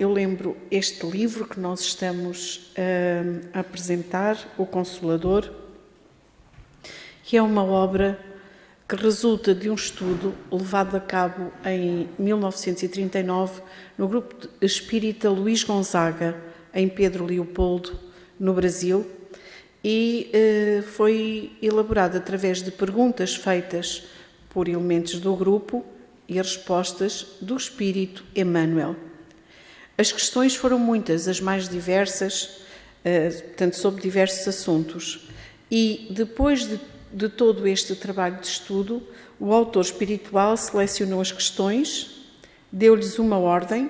eu lembro este livro que nós estamos a apresentar, O Consolador, que é uma obra que resulta de um estudo levado a cabo em 1939 no grupo espírita Luís Gonzaga, em Pedro Leopoldo, no Brasil, e foi elaborado através de perguntas feitas por elementos do grupo e respostas do Espírito Emmanuel. As questões foram muitas, as mais diversas, tanto sobre diversos assuntos, e depois de todo este trabalho de estudo, o autor espiritual selecionou as questões, deu-lhes uma ordem,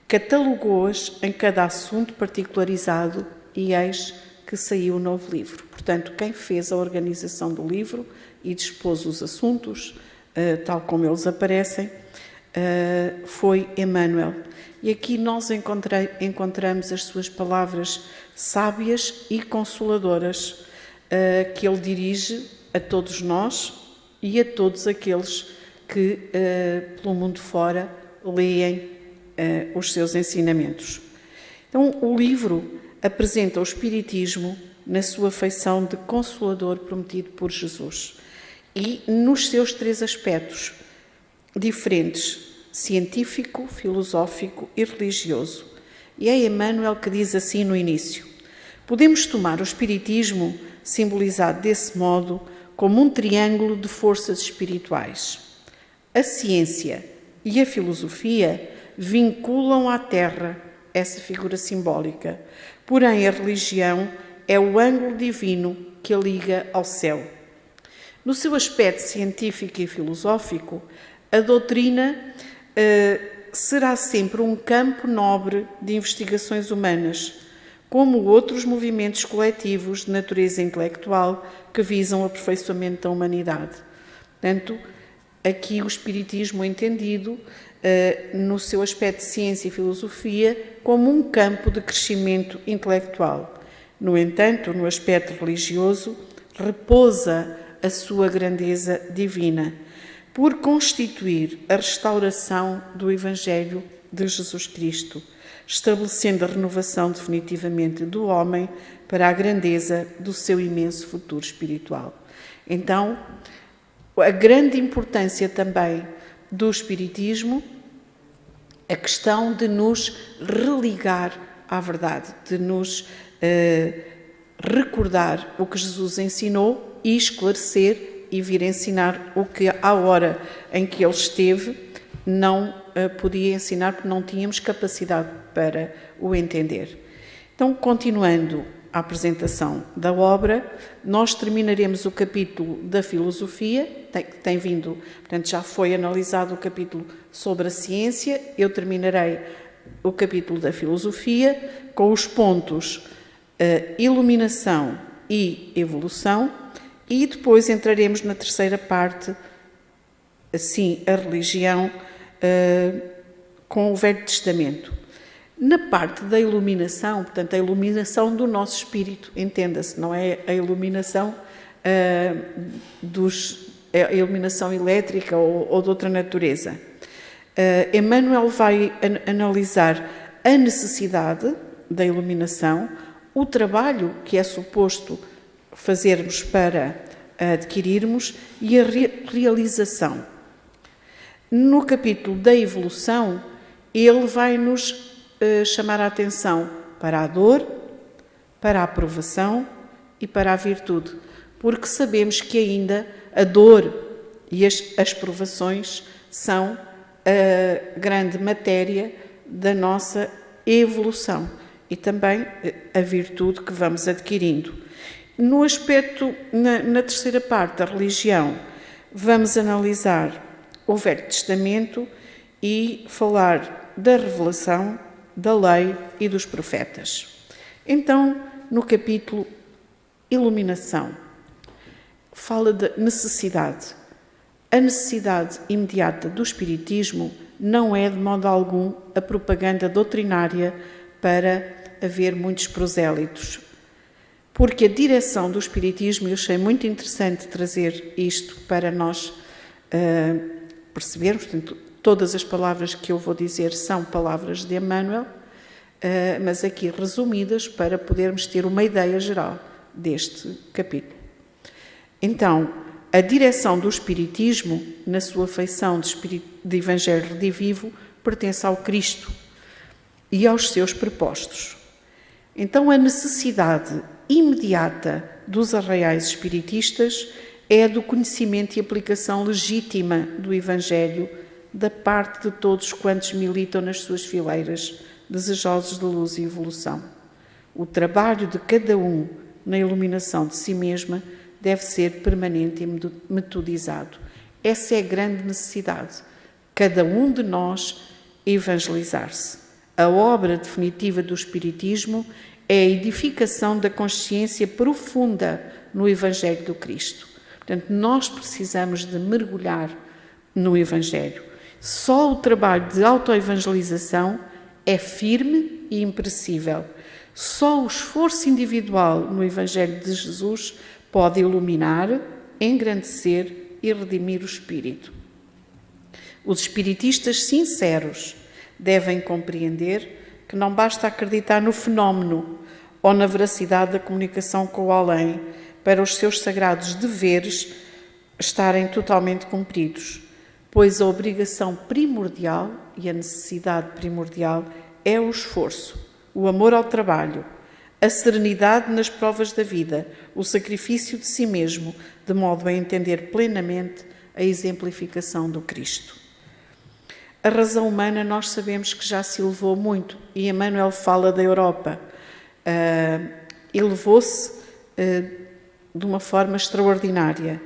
catalogou-as em cada assunto particularizado e eis que saiu o novo livro. Portanto, quem fez a organização do livro e dispôs os assuntos, tal como eles aparecem, foi Emmanuel. E aqui nós encontramos as suas palavras sábias e consoladoras, que ele dirige a todos nós e a todos aqueles que, pelo mundo fora, leem os seus ensinamentos. Então, o livro apresenta o Espiritismo na sua feição de Consolador prometido por Jesus e nos seus três aspectos diferentes: científico, filosófico e religioso. E é Emmanuel que diz assim no início: podemos tomar o Espiritismo, simbolizado desse modo, como um triângulo de forças espirituais. A ciência e a filosofia vinculam à Terra essa figura simbólica, porém a religião é o ângulo divino que a liga ao céu. No seu aspecto científico e filosófico, a doutrina será sempre um campo nobre de investigações humanas, como outros movimentos coletivos de natureza intelectual que visam o aperfeiçoamento da humanidade. Portanto, aqui o Espiritismo é entendido no seu aspecto de ciência e filosofia como um campo de crescimento intelectual. No entanto, no aspecto religioso, repousa a sua grandeza divina, por constituir a restauração do Evangelho de Jesus Cristo, estabelecendo a renovação definitivamente do homem para a grandeza do seu imenso futuro espiritual. Então, a grande importância também do Espiritismo, a questão de nos religar à verdade, de nos recordar o que Jesus ensinou e esclarecer e vir ensinar o que, à hora em que ele esteve, não podia ensinar porque não tínhamos capacidade para o entender. Então, continuando a apresentação da obra, nós terminaremos o capítulo da filosofia, tem vindo, portanto já foi analisado o capítulo sobre a ciência, eu terminarei o capítulo da filosofia com os pontos iluminação e evolução, e depois entraremos na terceira parte, assim, a religião, com o Velho Testamento. Na parte da iluminação, portanto, a iluminação do nosso espírito, entenda-se, não é a iluminação a iluminação elétrica ou de outra natureza. Emmanuel vai analisar a necessidade da iluminação, o trabalho que é suposto fazermos para adquirirmos e a realização. No capítulo da evolução, ele vai nos chamar a atenção para a dor, para a aprovação e para a virtude, porque sabemos que ainda a dor e as provações são a grande matéria da nossa evolução e também a virtude que vamos adquirindo. No aspecto, na terceira parte da religião, vamos analisar o Velho Testamento e falar da revelação, da lei e dos profetas. Então, no capítulo Iluminação, fala da necessidade. A necessidade imediata do Espiritismo não é, de modo algum, a propaganda doutrinária para haver muitos prosélitos. Porque a direção do Espiritismo, eu achei muito interessante trazer isto para nós percebermos, portanto, todas as palavras que eu vou dizer são palavras de Emmanuel, mas aqui resumidas para podermos ter uma ideia geral deste capítulo. Então, a direção do Espiritismo, na sua feição de Evangelho redivivo, pertence ao Cristo e aos seus prepostos. Então, a necessidade imediata dos arraiais espiritistas é a do conhecimento e aplicação legítima do Evangelho da parte de todos quantos militam nas suas fileiras, desejosos de luz e evolução. O trabalho de cada um na iluminação de si mesma deve ser permanente e metodizado. Essa é a grande necessidade. Cada um de nós evangelizar-se. A obra definitiva do Espiritismo é a edificação da consciência profunda no Evangelho do Cristo. Portanto, nós precisamos de mergulhar no Evangelho. Só o trabalho de autoevangelização é firme e imperecível. Só o esforço individual no Evangelho de Jesus pode iluminar, engrandecer e redimir o espírito. Os espiritistas sinceros devem compreender que não basta acreditar no fenómeno ou na veracidade da comunicação com o além para os seus sagrados deveres estarem totalmente cumpridos, pois a obrigação primordial e a necessidade primordial é o esforço, o amor ao trabalho, a serenidade nas provas da vida, o sacrifício de si mesmo, de modo a entender plenamente a exemplificação do Cristo. A razão humana nós sabemos que já se elevou muito, e Emmanuel fala da Europa. Elevou-se de uma forma extraordinária,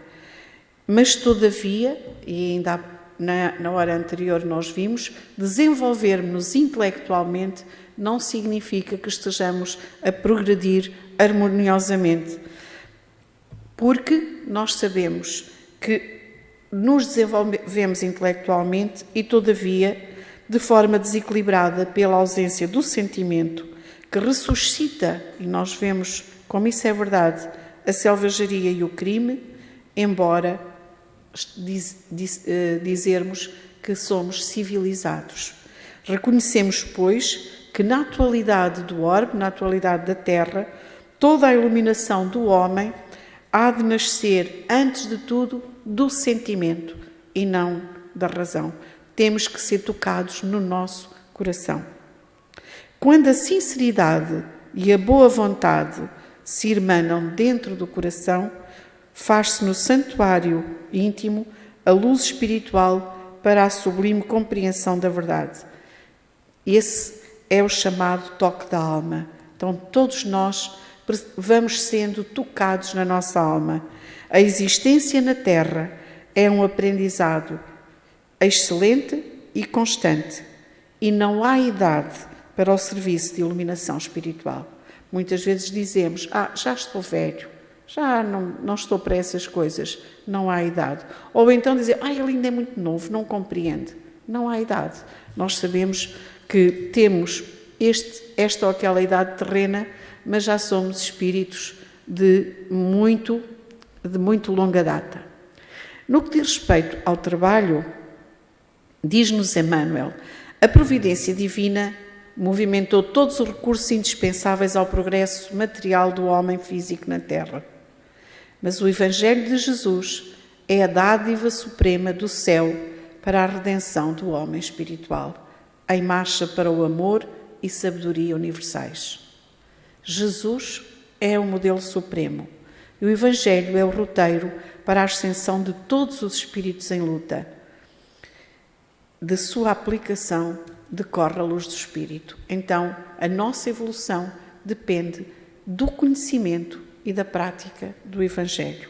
mas todavia, e ainda na hora anterior nós vimos, desenvolvermos-nos intelectualmente não significa que estejamos a progredir harmoniosamente, porque nós sabemos que nos desenvolvemos intelectualmente e, todavia, de forma desequilibrada pela ausência do sentimento que ressuscita, e nós vemos como isso é verdade, a selvageria e o crime, embora dizermos que somos civilizados. Reconhecemos, pois, que na atualidade do orbe, na atualidade da Terra, toda a iluminação do homem há de nascer, antes de tudo, do sentimento e não da razão. Temos que ser tocados no nosso coração. Quando a sinceridade e a boa vontade se irmanam dentro do coração, faz-se no santuário íntimo a luz espiritual para a sublime compreensão da verdade. Esse é o chamado toque da alma. Então, todos nós vamos sendo tocados na nossa alma. A existência na Terra é um aprendizado excelente e constante, e não há idade para o serviço de iluminação espiritual. Muitas vezes dizemos, já estou velho, já não estou para essas coisas, não há idade. Ou então dizer, ele ainda é muito novo, não compreende. Não há idade. Nós sabemos que temos esta ou aquela idade terrena, mas já somos espíritos de muito longa data. No que diz respeito ao trabalho, diz-nos Emmanuel, a providência divina movimentou todos os recursos indispensáveis ao progresso material do homem físico na Terra. Mas o Evangelho de Jesus é a dádiva suprema do céu para a redenção do homem espiritual, em marcha para o amor e sabedoria universais. Jesus é o modelo supremo e o Evangelho é o roteiro para a ascensão de todos os espíritos em luta. De sua aplicação decorre a luz do Espírito. Então, a nossa evolução depende do conhecimento e da prática do Evangelho.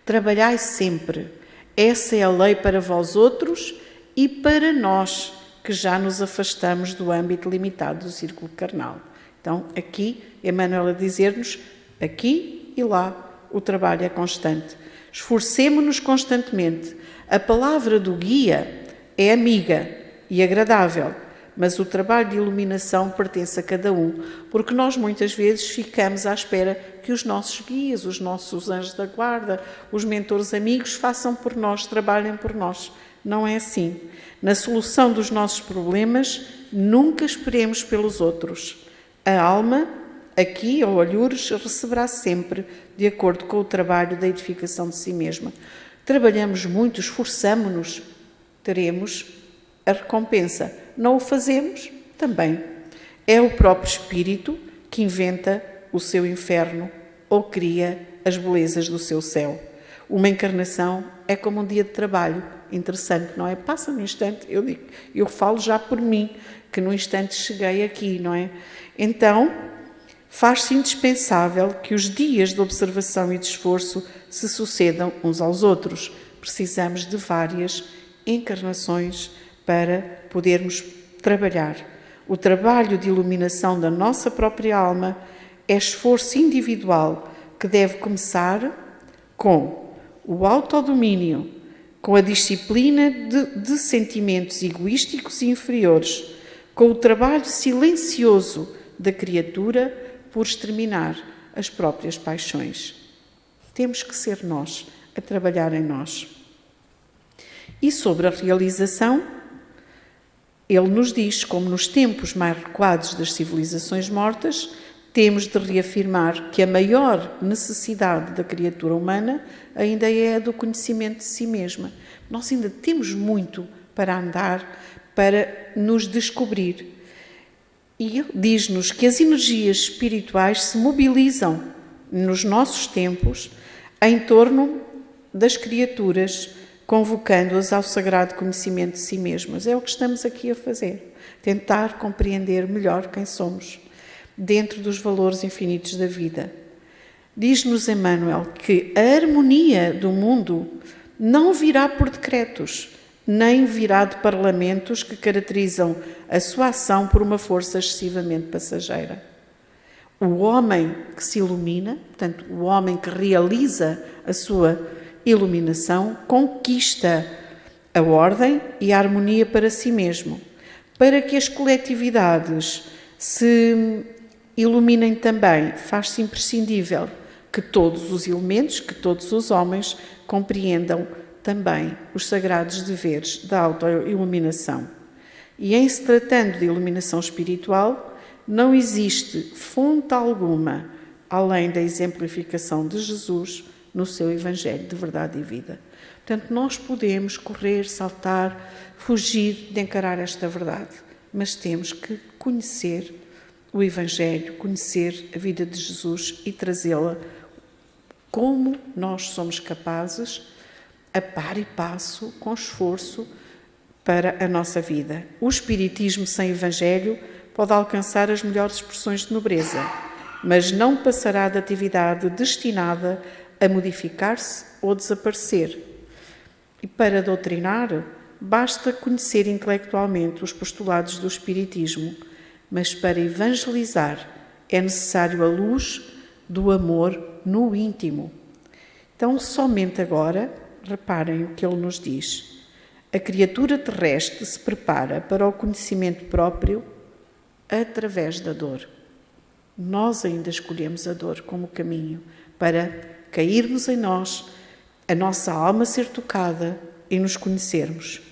Trabalhai sempre. Essa é a lei para vós outros e para nós, que já nos afastamos do âmbito limitado do círculo carnal. Então, aqui, Emmanuel a dizer-nos, aqui e lá, o trabalho é constante. Esforcemo-nos constantemente. A palavra do guia é amiga e agradável, mas o trabalho de iluminação pertence a cada um, porque nós muitas vezes ficamos à espera que os nossos guias, os nossos anjos da guarda, os mentores amigos façam por nós, trabalhem por nós. Não é assim. Na solução dos nossos problemas, nunca esperemos pelos outros. A alma, aqui ou olhures, receberá sempre, de acordo com o trabalho da edificação de si mesma. Trabalhamos muito, esforçamo-nos, teremos a recompensa. Não o fazemos? Também. É o próprio Espírito que inventa o seu inferno ou cria as belezas do seu céu. Uma encarnação é como um dia de trabalho. Interessante, não é? Passa no instante, eu falo já por mim, que no instante cheguei aqui, não é? Então, faz-se indispensável que os dias de observação e de esforço se sucedam uns aos outros. Precisamos de várias encarnações para podermos trabalhar. O trabalho de iluminação da nossa própria alma é esforço individual que deve começar com o autodomínio, com a disciplina de sentimentos egoísticos e inferiores, com o trabalho silencioso da criatura por exterminar as próprias paixões. Temos que ser nós a trabalhar em nós. E sobre a realização, ele nos diz, como nos tempos mais recuados das civilizações mortas, temos de reafirmar que a maior necessidade da criatura humana ainda é a do conhecimento de si mesma. Nós ainda temos muito para andar, para nos descobrir. E ele diz-nos que as energias espirituais se mobilizam nos nossos tempos em torno das criaturas, convocando-as ao sagrado conhecimento de si mesmas. É o que estamos aqui a fazer. Tentar compreender melhor quem somos, dentro dos valores infinitos da vida. Diz-nos Emmanuel que a harmonia do mundo não virá por decretos, nem virá de parlamentos que caracterizam a sua ação por uma força excessivamente passageira. O homem que se ilumina, portanto, o homem que realiza a sua iluminação, conquista a ordem e a harmonia para si mesmo. Para que as coletividades se iluminem também, faz-se imprescindível que todos os elementos, que todos os homens compreendam também os sagrados deveres da autoiluminação. E em se tratando de iluminação espiritual, não existe fonte alguma, além da exemplificação de Jesus no seu Evangelho de verdade e vida. Portanto, nós podemos correr, saltar, fugir de encarar esta verdade, mas temos que conhecer o Evangelho, conhecer a vida de Jesus e trazê-la como nós somos capazes, a par e passo, com esforço, para a nossa vida. O Espiritismo sem Evangelho pode alcançar as melhores expressões de nobreza, mas não passará de atividade destinada a modificar-se ou desaparecer. E para doutrinar, basta conhecer intelectualmente os postulados do Espiritismo, mas para evangelizar é necessário a luz do amor no íntimo. Então, somente agora, reparem o que ele nos diz. A criatura terrestre se prepara para o conhecimento próprio através da dor. Nós ainda escolhemos a dor como caminho para cairmos em nós, a nossa alma ser tocada e nos conhecermos.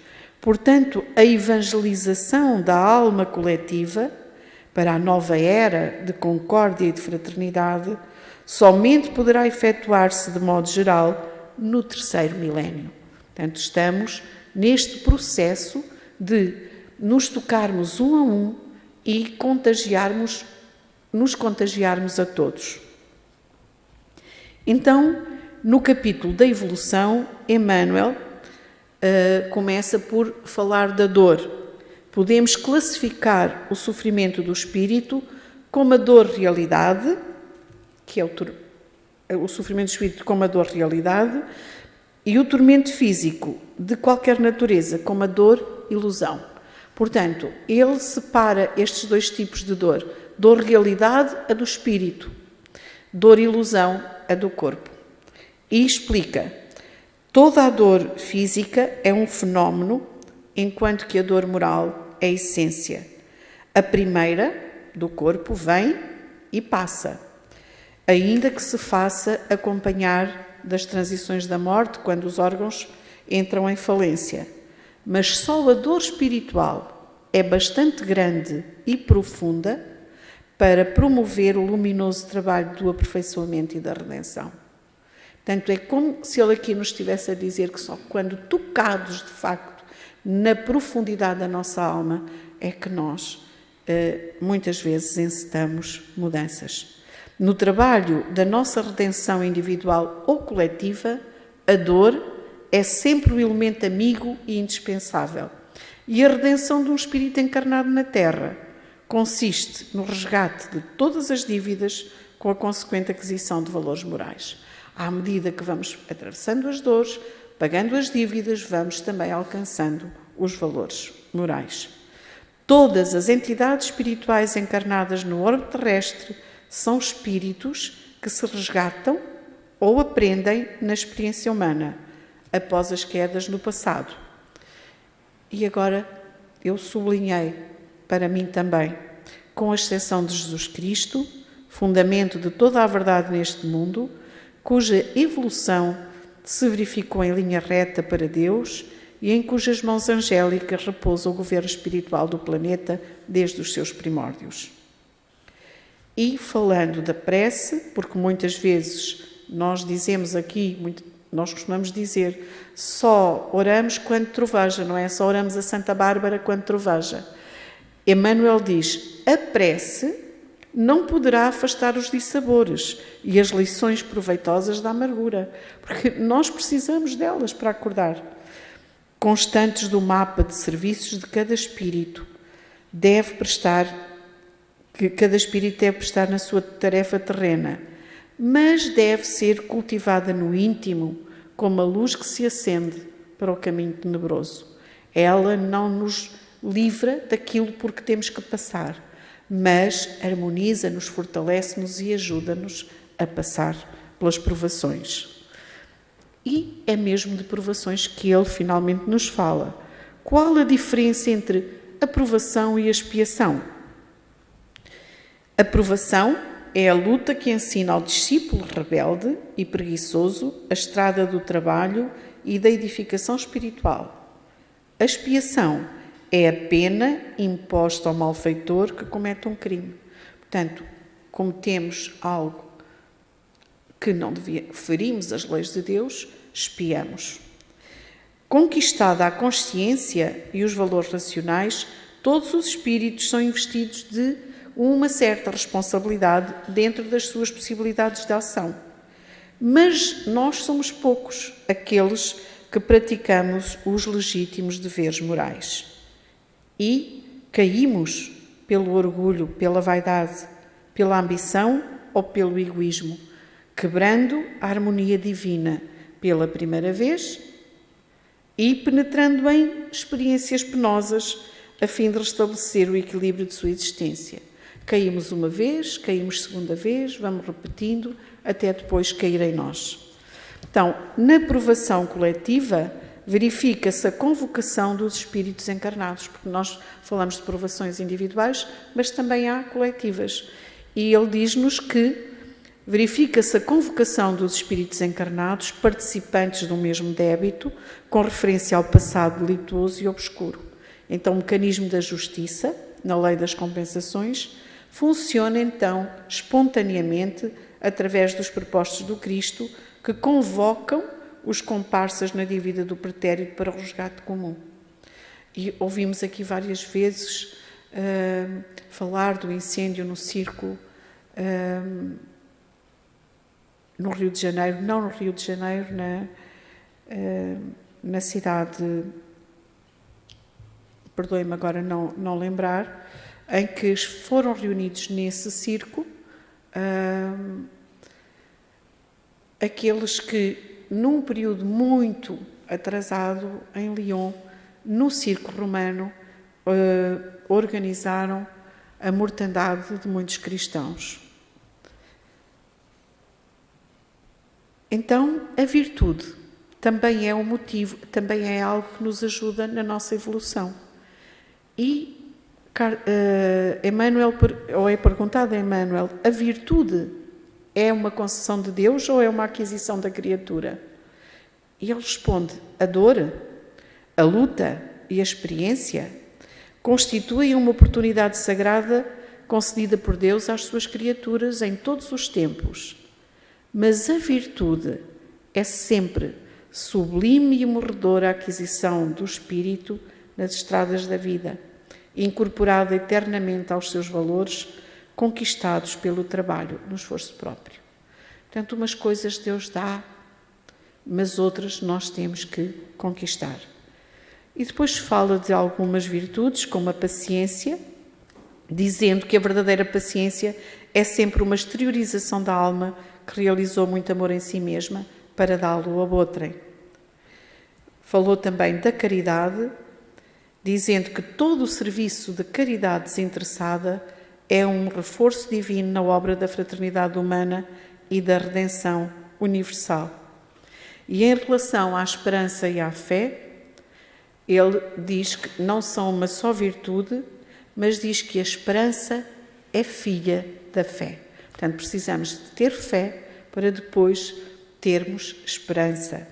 Portanto, a evangelização da alma coletiva para a nova era de concórdia e de fraternidade somente poderá efetuar-se de modo geral no terceiro milénio. Portanto, estamos neste processo de nos tocarmos um a um e nos contagiarmos a todos. Então, no capítulo da evolução, Emmanuel começa por falar da dor. Podemos classificar o sofrimento do espírito como a dor-realidade, que é o sofrimento do espírito como a dor-realidade, e o tormento físico de qualquer natureza como a dor-ilusão. Portanto, ele separa estes dois tipos de dor. Dor-realidade, a do espírito. Dor-ilusão, a do corpo. E explica: toda a dor física é um fenómeno, enquanto que a dor moral é a essência. A primeira, do corpo, vem e passa, ainda que se faça acompanhar das transições da morte, quando os órgãos entram em falência. mas só a dor espiritual é bastante grande e profunda para promover o luminoso trabalho do aperfeiçoamento e da redenção. Portanto, é como se ele aqui nos estivesse a dizer que só quando tocados, de facto, na profundidade da nossa alma, é que nós, muitas vezes, encetamos mudanças. No trabalho da nossa redenção individual ou coletiva, a dor é sempre o elemento amigo e indispensável. E a redenção de um espírito encarnado na Terra consiste no resgate de todas as dívidas com a consequente aquisição de valores morais. À medida que vamos atravessando as dores, pagando as dívidas, vamos também alcançando os valores morais. Todas as entidades espirituais encarnadas no orbe terrestre são espíritos que se resgatam ou aprendem na experiência humana, após as quedas no passado. E agora eu sublinhei, para mim também, com a exceção de Jesus Cristo, fundamento de toda a verdade neste mundo, cuja evolução se verificou em linha reta para Deus e em cujas mãos angélicas repousa o governo espiritual do planeta desde os seus primórdios. E falando da prece, porque muitas vezes nós dizemos aqui, nós costumamos dizer, só oramos quando troveja, não é? Só oramos a Santa Bárbara quando troveja. Emmanuel diz, a prece não poderá afastar os dissabores e as lições proveitosas da amargura, porque nós precisamos delas para acordar. Constantes do mapa de serviços de cada espírito que cada espírito deve prestar na sua tarefa terrena, mas deve ser cultivada no íntimo, como a luz que se acende para o caminho tenebroso. Ela não nos livra daquilo por que temos que passar, mas harmoniza-nos, fortalece-nos e ajuda-nos a passar pelas provações. E é mesmo de provações que ele finalmente nos fala. Qual a diferença entre a provação e a expiação? A provação é a luta que ensina ao discípulo rebelde e preguiçoso a estrada do trabalho e da edificação espiritual. A expiação é a pena imposta ao malfeitor que comete um crime. Portanto, cometemos algo que não devia, ferimos as leis de Deus, expiamos. Conquistada a consciência e os valores racionais, todos os espíritos são investidos de uma certa responsabilidade dentro das suas possibilidades de ação. Mas nós somos poucos aqueles que praticamos os legítimos deveres morais. E caímos pelo orgulho, pela vaidade, pela ambição ou pelo egoísmo, quebrando a harmonia divina pela primeira vez e penetrando em experiências penosas a fim de restabelecer o equilíbrio de sua existência. Caímos uma vez, caímos segunda vez, vamos repetindo até depois cair em nós. Então, na provação coletiva, verifica-se a convocação dos espíritos encarnados, porque nós falamos de provações individuais, mas também há coletivas. E ele diz-nos que verifica-se a convocação dos espíritos encarnados, participantes do mesmo débito, com referência ao passado delituoso e obscuro. Então, o mecanismo da justiça, na lei das compensações, funciona então espontaneamente através dos prepostos do Cristo, que convocam os comparsas na dívida do pretérito para o resgate comum. E ouvimos aqui várias vezes falar do incêndio no circo no Rio de Janeiro, não no Rio de Janeiro, na cidade, perdoe-me agora não lembrar, em que foram reunidos nesse circo aqueles que, num período muito atrasado, em Lyon, no circo romano, organizaram a mortandade de muitos cristãos. Então, a virtude também é um motivo, também é algo que nos ajuda na nossa evolução. E Emmanuel, ou é perguntado a Emmanuel, a virtude é uma concessão de Deus ou é uma aquisição da criatura? E ele responde, a dor, a luta, e a experiência constituem uma oportunidade sagrada concedida por Deus às suas criaturas em todos os tempos. Mas a virtude é sempre sublime e morredora aquisição do espírito nas estradas da vida, incorporada eternamente aos seus valores, conquistados pelo trabalho no esforço próprio. Portanto, umas coisas Deus dá, mas outras nós temos que conquistar. E depois fala de algumas virtudes, como a paciência, dizendo que a verdadeira paciência é sempre uma exteriorização da alma que realizou muito amor em si mesma para dá-lo a outrem. Falou também da caridade, dizendo que todo o serviço de caridade desinteressada é um reforço divino na obra da fraternidade humana e da redenção universal. E em relação à esperança e à fé, ele diz que não são uma só virtude, mas diz que a esperança é filha da fé. Portanto, precisamos de ter fé para depois termos esperança.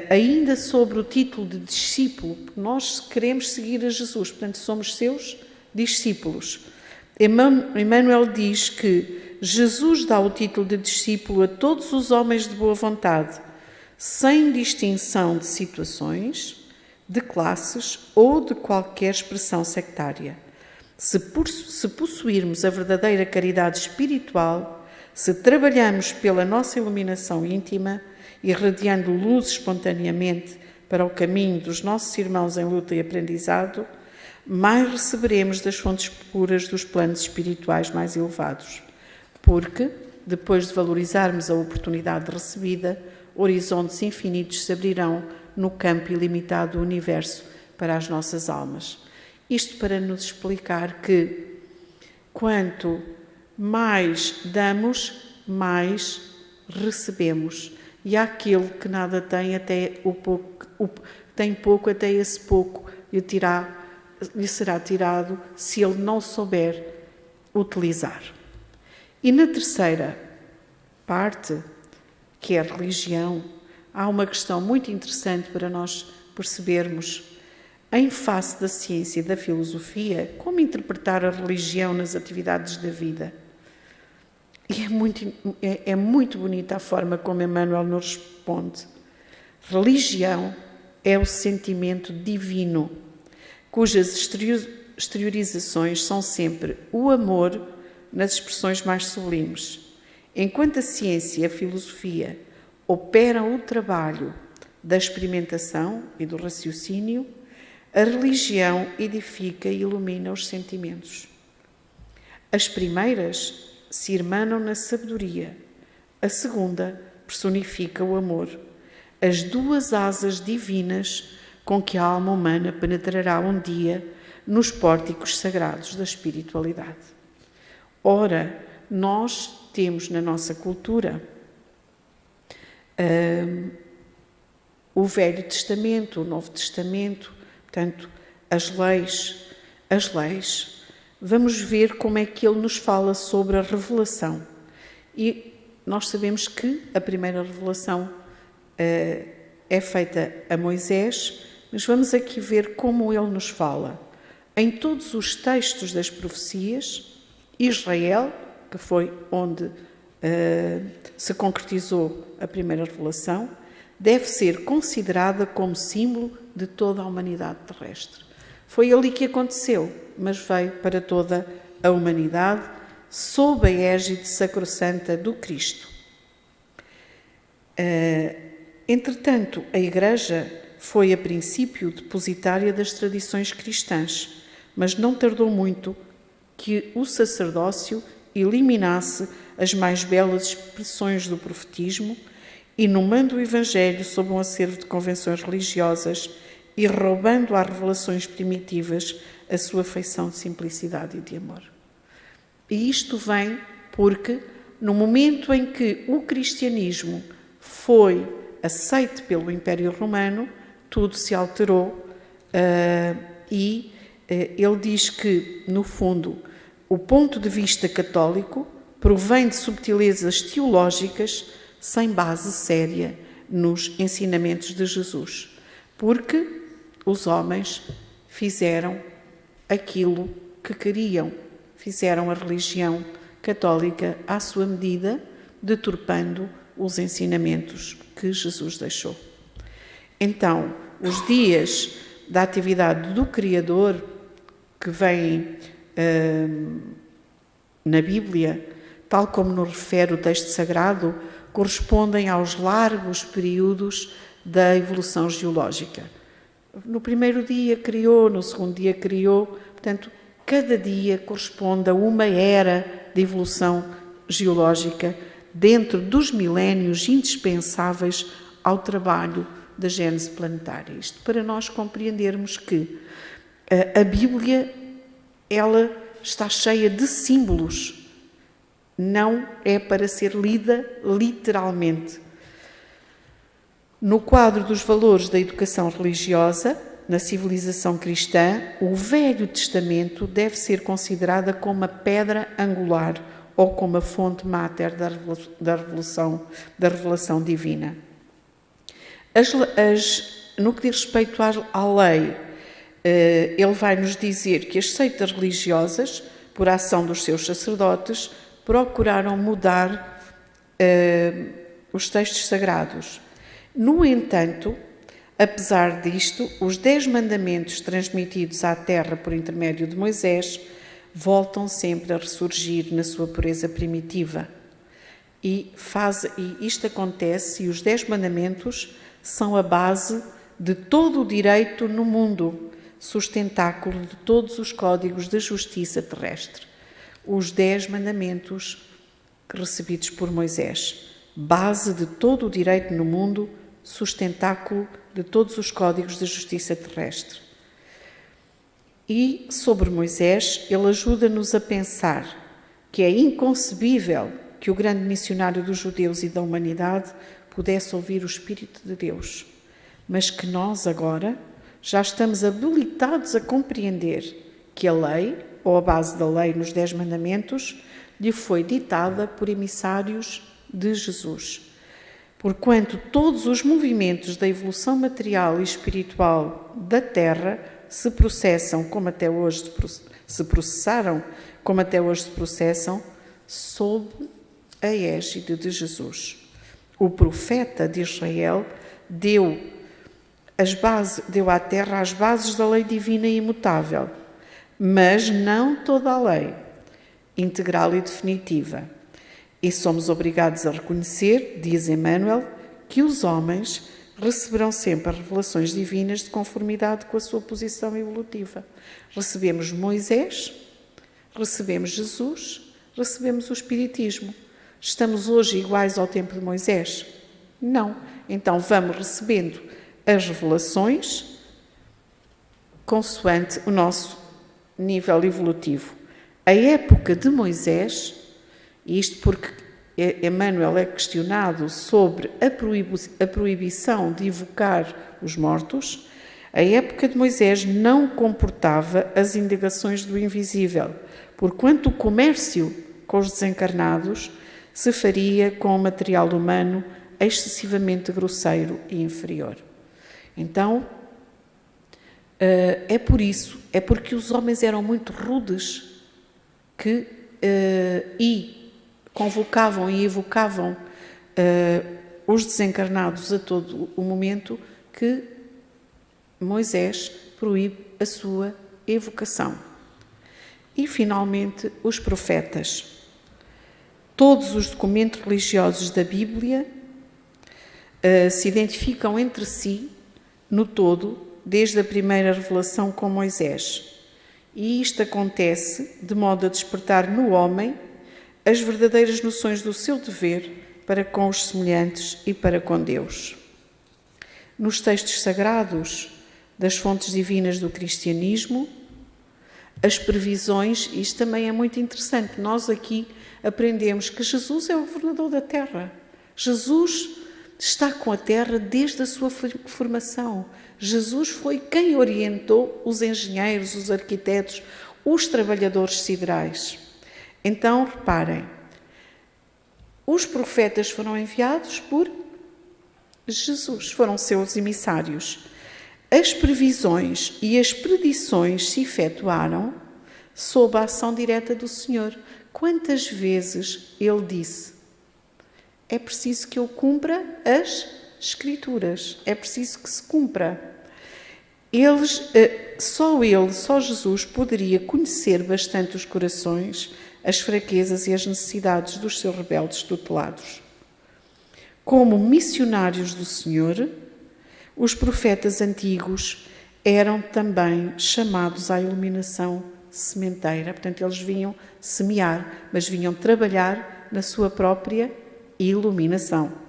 Ainda sobre o título de discípulo, nós queremos seguir a Jesus, portanto, somos seus discípulos. Emmanuel diz que Jesus dá o título de discípulo a todos os homens de boa vontade, sem distinção de situações, de classes ou de qualquer expressão sectária. Se possuirmos a verdadeira caridade espiritual, se trabalhamos pela nossa iluminação íntima, irradiando luz espontaneamente para o caminho dos nossos irmãos em luta e aprendizado, mais receberemos das fontes puras dos planos espirituais mais elevados. Porque, depois de valorizarmos a oportunidade recebida, horizontes infinitos se abrirão no campo ilimitado do universo para as nossas almas. Isto para nos explicar que, quanto mais damos, mais recebemos. E aquele que nada tem, até tem pouco, até esse pouco lhe será tirado se ele não souber utilizar. E na terceira parte, que é a religião, há uma questão muito interessante para nós percebermos, em face da ciência e da filosofia, como interpretar a religião nas atividades da vida. E é muito bonita a forma como Emmanuel nos responde. Religião é o sentimento divino, cujas exteriorizações são sempre o amor nas expressões mais sublimes. Enquanto a ciência e a filosofia operam o trabalho da experimentação e do raciocínio, a religião edifica e ilumina os sentimentos. As primeiras se irmanam na sabedoria, a segunda personifica o amor, as duas asas divinas com que a alma humana penetrará um dia nos pórticos sagrados da espiritualidade. Ora, nós temos na nossa cultura o Velho Testamento, o Novo Testamento, portanto, as leis. Vamos ver como é que ele nos fala sobre a revelação. E nós sabemos que a primeira revelação é feita a Moisés, mas vamos aqui ver como ele nos fala. Em todos os textos das profecias, Israel, que foi onde se concretizou a primeira revelação, deve ser considerada como símbolo de toda a humanidade terrestre. Foi ali que aconteceu, mas veio para toda a humanidade, sob a égide sacrossanta do Cristo. Entretanto, a Igreja foi a princípio depositária das tradições cristãs, mas não tardou muito que o sacerdócio eliminasse as mais belas expressões do profetismo, inumando o Evangelho sob um acervo de convenções religiosas e roubando às revelações primitivas a sua feição de simplicidade e de amor. E isto vem porque, no momento em que o cristianismo foi aceite pelo Império Romano, tudo se alterou e ele diz que, no fundo, o ponto de vista católico provém de subtilezas teológicas sem base séria nos ensinamentos de Jesus, porque os homens fizeram aquilo que queriam, fizeram a religião católica à sua medida, deturpando os ensinamentos que Jesus deixou. Então, os dias da atividade do Criador, que vem na Bíblia, tal como nos refere o texto sagrado, correspondem aos largos períodos da evolução geológica. No primeiro dia criou, no segundo dia criou, portanto, cada dia corresponde a uma era de evolução geológica dentro dos milénios indispensáveis ao trabalho da gênese planetária. Isto para nós compreendermos que a Bíblia, ela está cheia de símbolos, não é para ser lida literalmente. No quadro dos valores da educação religiosa, na civilização cristã, o Velho Testamento deve ser considerada como a pedra angular ou como a fonte máter da revelação divina. No que diz respeito à lei, ele vai nos dizer que as seitas religiosas, por ação dos seus sacerdotes, procuraram mudar os textos sagrados. No entanto, apesar disto, os 10 mandamentos transmitidos à terra por intermédio de Moisés voltam sempre a ressurgir na sua pureza primitiva. E isto acontece, e os 10 mandamentos são a base de todo o direito no mundo, sustentáculo de todos os códigos de justiça terrestre. Os 10 mandamentos recebidos por Moisés, base de todo o direito no mundo, sustentáculo de todos os códigos de justiça terrestre. E sobre Moisés, ele ajuda-nos a pensar que é inconcebível que o grande missionário dos judeus e da humanidade pudesse ouvir o Espírito de Deus, mas que nós agora já estamos habilitados a compreender que a lei, ou a base da lei nos 10 mandamentos, lhe foi ditada por emissários de Jesus. Porquanto todos os movimentos da evolução material e espiritual da Terra se processaram, como até hoje se processam, sob a égide de Jesus. O profeta de Israel deu à Terra as bases da lei divina e imutável, mas não toda a lei, integral e definitiva. E somos obrigados a reconhecer, diz Emmanuel, que os homens receberão sempre as revelações divinas de conformidade com a sua posição evolutiva. Recebemos Moisés, recebemos Jesus, recebemos o Espiritismo. Estamos hoje iguais ao tempo de Moisés? Não. Então vamos recebendo as revelações consoante o nosso nível evolutivo. A época de Moisés, e isto porque Emmanuel é questionado sobre a proibição de evocar os mortos, a época de Moisés não comportava as indagações do invisível, porquanto o comércio com os desencarnados se faria com o material humano excessivamente grosseiro e inferior. Então, é por isso, é porque os homens eram muito rudes e convocavam e evocavam os desencarnados a todo o momento, que Moisés proíbe a sua evocação. E, finalmente, os profetas. Todos os documentos religiosos da Bíblia se identificam entre si, no todo, desde a primeira revelação com Moisés. E isto acontece de modo a despertar no homem as verdadeiras noções do seu dever para com os semelhantes e para com Deus. Nos textos sagrados das fontes divinas do cristianismo, as previsões, isto também é muito interessante, nós aqui aprendemos que Jesus é o governador da Terra. Jesus está com a Terra desde a sua formação. Jesus foi quem orientou os engenheiros, os arquitetos, os trabalhadores siderais. Então, reparem, os profetas foram enviados por Jesus, foram seus emissários. As previsões e as predições se efetuaram sob a ação direta do Senhor. Quantas vezes Ele disse: é preciso que eu cumpra as Escrituras, é preciso que se cumpra. Só Jesus poderia conhecer bastante os corações, as fraquezas e as necessidades dos seus rebeldes tutelados. Como missionários do Senhor, os profetas antigos eram também chamados à iluminação sementeira. Portanto, eles vinham semear, mas vinham trabalhar na sua própria iluminação.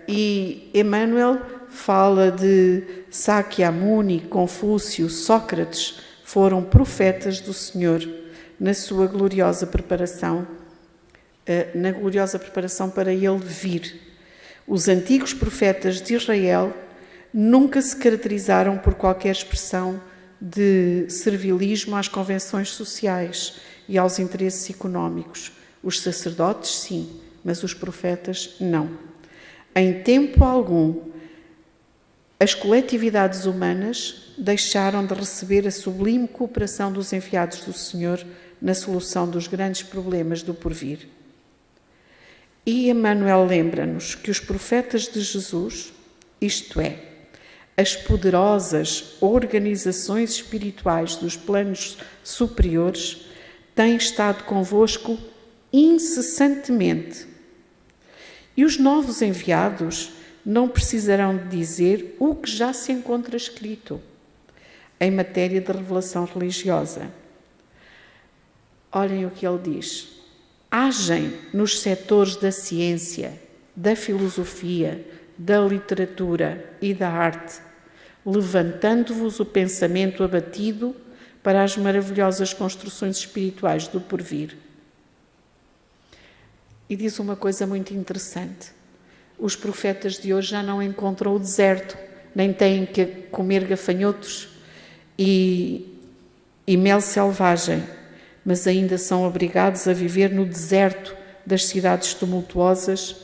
E Emmanuel fala de Sakyamuni, Confúcio, Sócrates, foram profetas do Senhor na sua gloriosa preparação, para Ele vir. Os antigos profetas de Israel nunca se caracterizaram por qualquer expressão de servilismo às convenções sociais e aos interesses económicos. Os sacerdotes, sim, mas os profetas, não. Em tempo algum, as coletividades humanas deixaram de receber a sublime cooperação dos enviados do Senhor na solução dos grandes problemas do porvir. E Emmanuel lembra-nos que os profetas de Jesus, isto é, as poderosas organizações espirituais dos planos superiores, têm estado convosco incessantemente. E os novos enviados não precisarão de dizer o que já se encontra escrito em matéria de revelação religiosa. Olhem o que ele diz. Agem nos setores da ciência, da filosofia, da literatura e da arte, levantando-vos o pensamento abatido para as maravilhosas construções espirituais do porvir. E diz uma coisa muito interessante. Os profetas de hoje já não encontram o deserto, nem têm que comer gafanhotos e mel selvagem, mas ainda são obrigados a viver no deserto das cidades tumultuosas,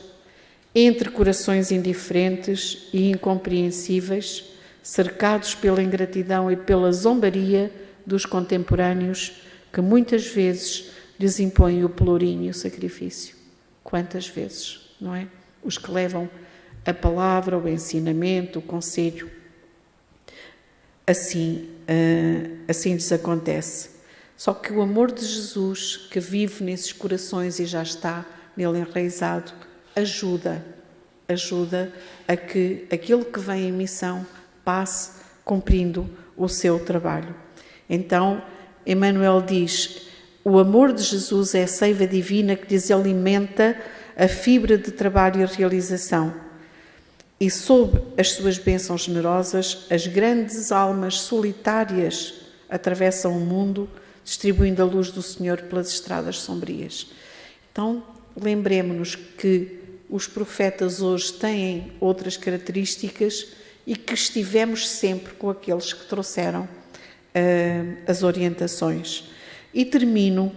entre corações indiferentes e incompreensíveis, cercados pela ingratidão e pela zombaria dos contemporâneos, que muitas vezes lhes impõem o pelourinho e o sacrifício. Quantas vezes, não é? Os que levam a palavra, o ensinamento, o conselho. Assim lhes acontece. Só que o amor de Jesus, que vive nesses corações e já está nele enraizado, ajuda a que aquele que vem em missão passe cumprindo o seu trabalho. Então, Emmanuel diz: o amor de Jesus é a seiva divina que lhes alimenta a fibra de trabalho e realização. E sob as suas bênçãos generosas, as grandes almas solitárias atravessam o mundo, distribuindo a luz do Senhor pelas estradas sombrias. Então, lembremos-nos que os profetas hoje têm outras características e que estivemos sempre com aqueles que trouxeram as orientações. E termino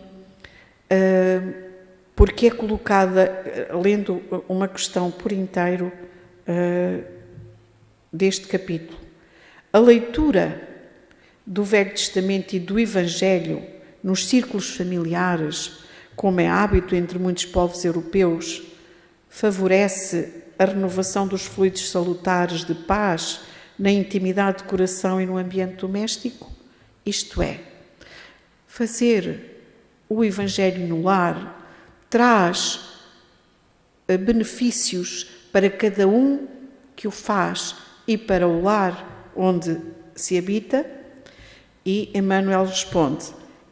porque é colocada, lendo uma questão por inteiro deste capítulo. A leitura do Velho Testamento e do Evangelho nos círculos familiares, como é hábito entre muitos povos europeus, favorece a renovação dos fluidos salutares de paz na intimidade de coração e no ambiente doméstico? Isto é, fazer o Evangelho no lar traz benefícios para cada um que o faz e para o lar onde se habita. E Emmanuel responde: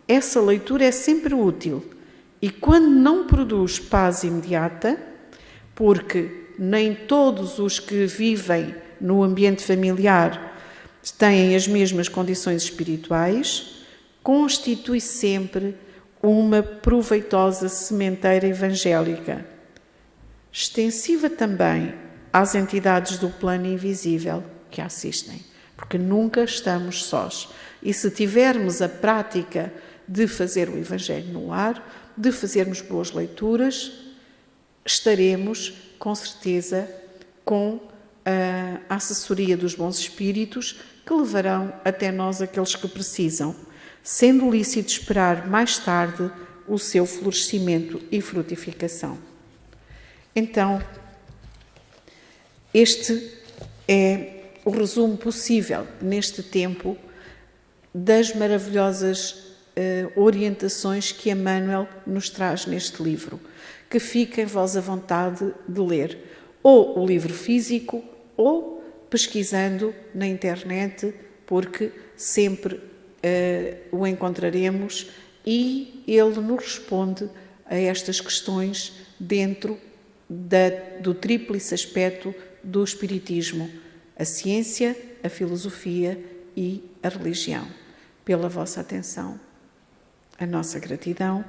essa leitura é sempre útil e quando não produz paz imediata, porque nem todos os que vivem no ambiente familiar têm as mesmas condições espirituais, constitui sempre uma proveitosa sementeira evangélica, extensiva também às entidades do plano invisível que a assistem, porque nunca estamos sós. E se tivermos a prática de fazer o Evangelho no lar, de fazermos boas leituras, estaremos, com certeza, com a assessoria dos bons espíritos que levarão até nós aqueles que precisam, sendo lícito esperar mais tarde o seu florescimento e frutificação. Então, este é o resumo possível neste tempo das maravilhosas orientações que Emmanuel nos traz neste livro, que fiquem vós à vontade de ler, ou o livro físico, ou pesquisando na internet, porque sempre o encontraremos e ele nos responde a estas questões dentro do tríplice aspecto do Espiritismo: a ciência, a filosofia e a religião. Pela vossa atenção, a nossa gratidão.